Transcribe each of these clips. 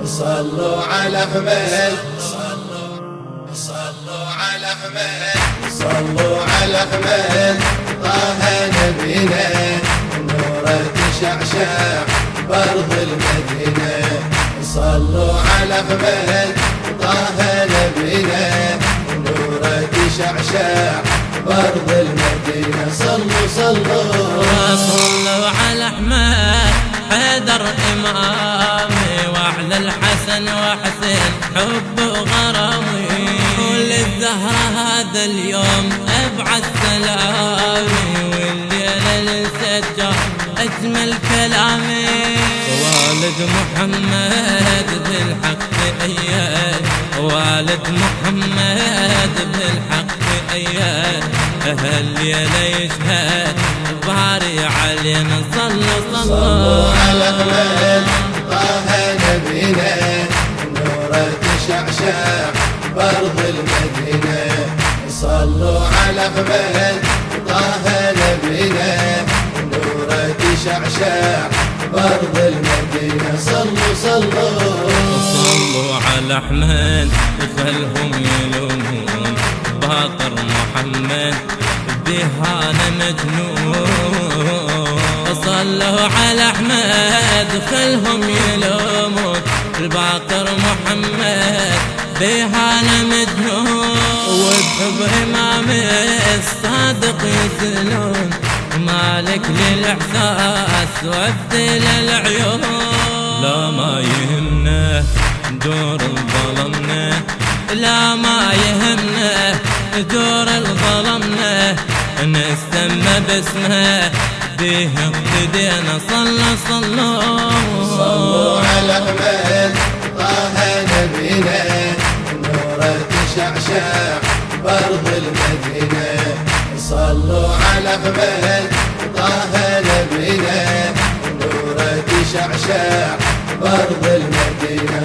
صلوا على أحمد، صلوا على أحمد، صلوا على أحمد طه نبينا، نوره تشعشع بأرض المدينة. صلوا على أحمد طه نبينا، نوره تشعشع بأرض المدينة. صلوا صلوا على أحمد حيدر إمامي، وعلى الحسن وحسين حب وغرامي، وللزهرة هذا اليوم أبعث سلامي، والليلة للسجار أجمل كلامي. والد محمد بالحق أياد، والد محمد بالحق أياد، هالليلة يشهد باري علينا. صلوا على أحمد طه نبينا، نوره تشعشع بأرض المدينة. صلوا على أحمد طه نبينا، نوره تشعشع بأرض المدينة. صلوا على أحمد خلهم يلومون باطر محمد بهانا مجنون. صلوا على أحمد خلهم يلومون الباقر محمد بهانا مجنون، وبإمام الصادق يسلون مالك للإحساس وابدل العيون. لا ما يهمنا دور الظلمنا، لا ما يهمنا دور الظلمنا، نستمى باسمه به اقتدينا. صلوا على أحمد طه نبينا، نوره تشعشع بأرض المدينة. صلوا على أحمد طه نبينا، نوره تشعشع بأرض المدينة.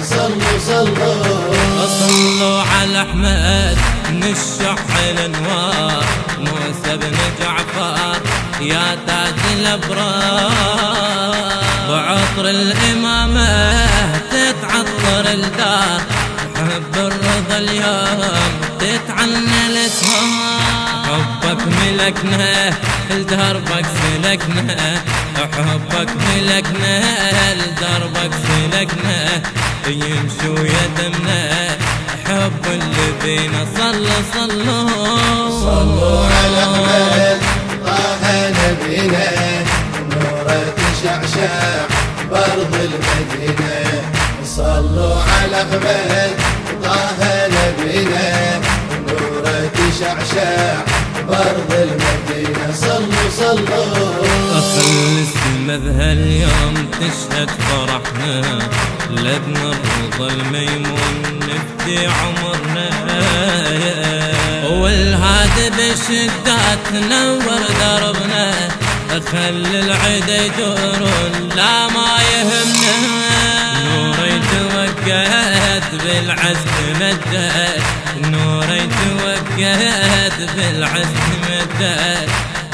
صلوا على أحمد نشح الأنوار، موسى بن جعفر يا تاج الأبرار، وعطر الإمامة تتعطر الدار، حب الرضا اليوم تتعنى الأسهار. حبك ملكنا لدربك سلكنا، حبك ملكنا لدربك سلكنا، يمشوا يدمنا حب اللي بينا. صلوا على أحمد طه نبينا، نوره تشعشع بأرض المدينة. صلوا على أحمد طه نبينا، نوره تشعشع بأرض المدينة. خل السمة اليوم تشهد فرحنا، لابن الرضا الميمون نفدي عمرنا، والهادي بشدات تنور دربنا، خل العيد يدورون لا ما يهمنا. نور يتوقد بالعزم مدد، نور يتوقد بالعزم مدد،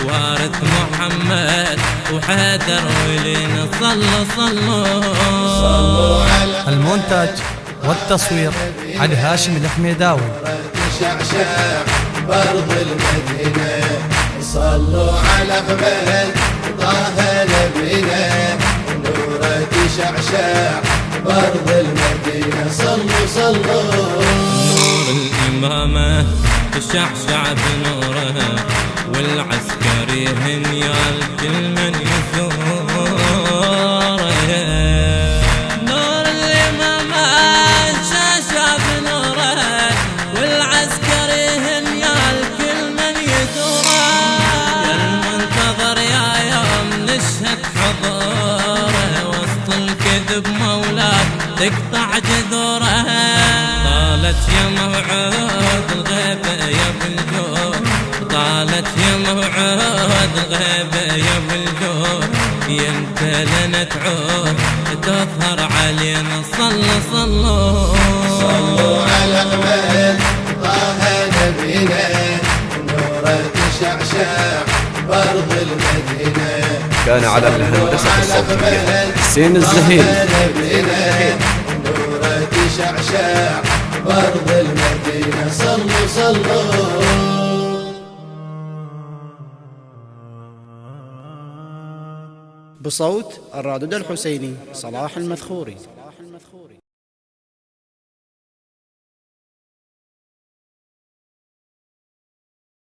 وارث محمد وحيدر ولينا. صلوا المونتاج والتصوير علي هاشم الحميداوي. تشعشع بأرض المدينة. صلوا على أحمد طه نبينا، نوره تشعشع بأرض المدينة. نور الإمامة تشعشع بنوره، والعسكري هنيال كل من يثوره. نور الإمامة تشعشع بنوره، والعسكري هنيال كل من يثوره. يا المنتظر يا يوم نشهد حضوره، وسط الكذب مولاه تقطع جذوره. طالت يا موعود الغيبة يا بالجود، طالت يا موعود الغيبة يا بالجود، يمتى لنا تعود تظهر علينا. صلوا على أحمد طه نبينا، نوره تشعشع بأرض المدينة. كان على الهندسة الصوتية حسين الزهيري. تشعشع بأرض المدينة. صلوا صلوا. بصوت الرادود الحسيني صلاح المذخوري.